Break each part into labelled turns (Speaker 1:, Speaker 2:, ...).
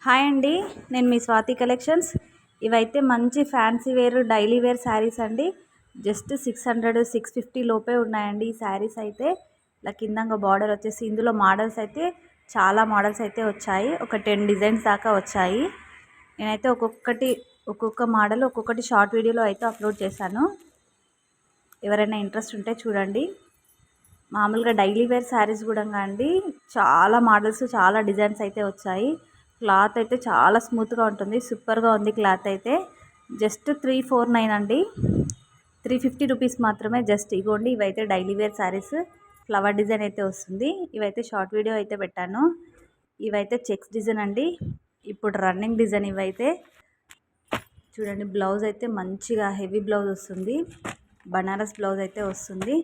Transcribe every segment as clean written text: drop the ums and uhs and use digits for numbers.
Speaker 1: Hi అండి, నేను మీ Swathi collections. ఇవైతే మంచి fancy wear daily wear sarees అండి. జస్ట్ 600 650 లోపే ఉన్నాయండి ఈ శారీస్ అయితే. ఇలా కిందంగా బార్డర్ వచ్చేసి ఇందులో మోడల్స్ అయితే చాలా మోడల్స్ అయితే వచ్చాయి. ఒక 10 డిజైన్స్ దాకా వచ్చాయి. నేనైతే ఒక్కొక్క మోడల్ ఒక్కొక్కటి షార్ట్ వీడియోలో అయితే అప్లోడ్ చేశాను. ఎవరైనా ఇంట్రెస్ట్ ఉంటే చూడండి. మామూలుగా డైలీ వేర్ శారీస్ కూడా అండి చాలా మోడల్స్ చాలా డిజైన్స్ అయితే వచ్చాయి. క్లాత్ అయితే చాలా స్మూత్గా ఉంటుంది, సూపర్గా ఉంది క్లాత్ అయితే. జస్ట్ 349 అండి, 350 రూపీస్ మాత్రమే. జస్ట్ ఇగోండి, ఇవైతే daily wear sarees flower design అయితే వస్తుంది. ఇవైతే షార్ట్ వీడియో అయితే పెట్టాను. ఇవైతే చెక్స్ డిజైన్ అండి, ఇప్పుడు రన్నింగ్ డిజైన్. ఇవైతే చూడండి, బ్లౌజ్ అయితే మంచిగా హెవీ బ్లౌజ్ వస్తుంది, బనారస్ బ్లౌజ్ అయితే వస్తుంది.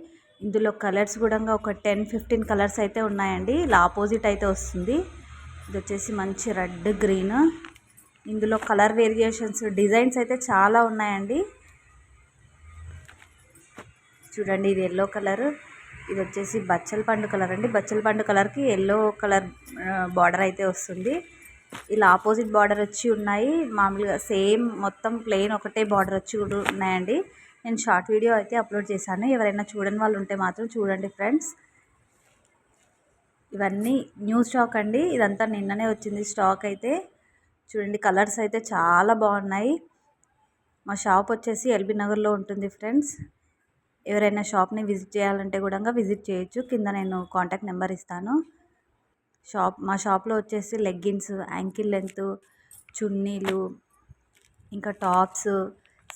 Speaker 1: ఇందులో కలర్స్ కూడా ఒక 10-15 కలర్స్ అయితే ఉన్నాయండి. ఇలా ఆపోజిట్ అయితే వస్తుంది. ఇది వచ్చేసి మంచి రెడ్ గ్రీన్. ఇందులో కలర్ వేరియేషన్స్ డిజైన్స్ అయితే చాలా ఉన్నాయండి. చూడండి, ఇది ఎల్లో కలర్, ఇది వచ్చేసి బచ్చల పండు కలర్ అండి. బచ్చల పండు కలర్కి ఎల్లో కలర్ బార్డర్ అయితే వస్తుంది. ఇలా ఆపోజిట్ బార్డర్ వచ్చి ఉన్నాయి. మామూలుగా సేమ్ మొత్తం ప్లెయిన్ ఒకటే బార్డర్ వచ్చి కూడా ఉన్నాయండి. నేను షార్ట్ వీడియో అయితే అప్లోడ్ చేశాను. ఎవరైనా చూడని వాళ్ళు ఉంటే మాత్రం చూడండి ఫ్రెండ్స్. ఇవన్నీ న్యూ స్టాక్ అండి, ఇదంతా నిన్ననే వచ్చింది స్టాక్ అయితే. చూడండి, కలర్స్ అయితే చాలా బాగున్నాయి. మా షాప్ వచ్చేసి ఎల్బీ నగర్లో ఉంటుంది ఫ్రెండ్స్. ఎవరైనా షాప్ని విజిట్ చేయాలంటే కూడా విజిట్ చేయొచ్చు. కింద నేను కాంటాక్ట్ నెంబర్ ఇస్తాను. మా షాప్లో వచ్చేసి లెగ్గిన్స్, యాంకిల్ లెంత్, చున్నీలు, ఇంకా టాప్స్,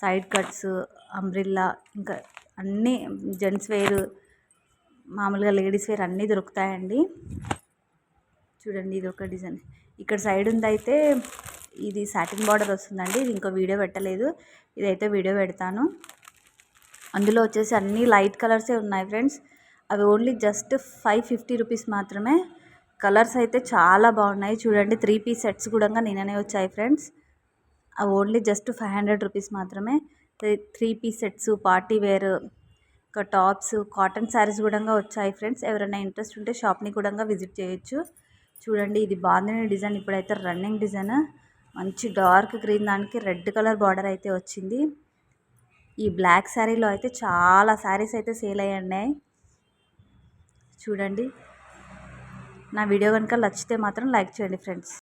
Speaker 1: సైడ్ కట్స్, అంబ్రిల్లా, ఇంకా అన్నీ జెంట్స్ వేర్, మామూలుగా లేడీస్ వేర్ అన్నీ దొరుకుతాయండి. చూడండి, ఇది ఒక డిజైన్. ఇక్కడ సైడ్ ఉందైతే ఇది సాటిన్ బార్డర్ వస్తుందండి. ఇది ఇంకో వీడియో పెట్టలేదు, ఇదైతే వీడియో పెడతాను. అందులో వచ్చేసి అన్నీ లైట్ కలర్సే ఉన్నాయి ఫ్రెండ్స్. అవి ఓన్లీ జస్ట్ 550 రూపీస్ మాత్రమే. కలర్స్ అయితే చాలా బాగున్నాయి. చూడండి, 3 పీస్ సెట్స్ కూడా నిన్ననే వచ్చాయి ఫ్రెండ్స్. అవి ఓన్లీ జస్ట్ 500 రూపీస్ మాత్రమే. 3 పీస్ సెట్స్, పార్టీ వేర్, ఇంకా టాప్స్, కాటన్ శారీస్ కూడా వచ్చాయి ఫ్రెండ్స్. ఎవరైనా ఇంట్రెస్ట్ ఉంటే షాప్ని కూడా విజిట్ చేయొచ్చు. చూడండి, ఇది బాందిని డిజైన్, ఇప్పుడైతే రన్నింగ్ డిజైన్. మంచి డార్క్ గ్రీన్ దానికి రెడ్ కలర్ బార్డర్ అయితే వచ్చింది. ఈ బ్లాక్ శారీలో అయితే చాలా శారీస్ అయితే సేల్ అయ్యాయి. చూడండి, నా వీడియో కనుక నచ్చితే మాత్రం లైక్ చేయండి ఫ్రెండ్స్.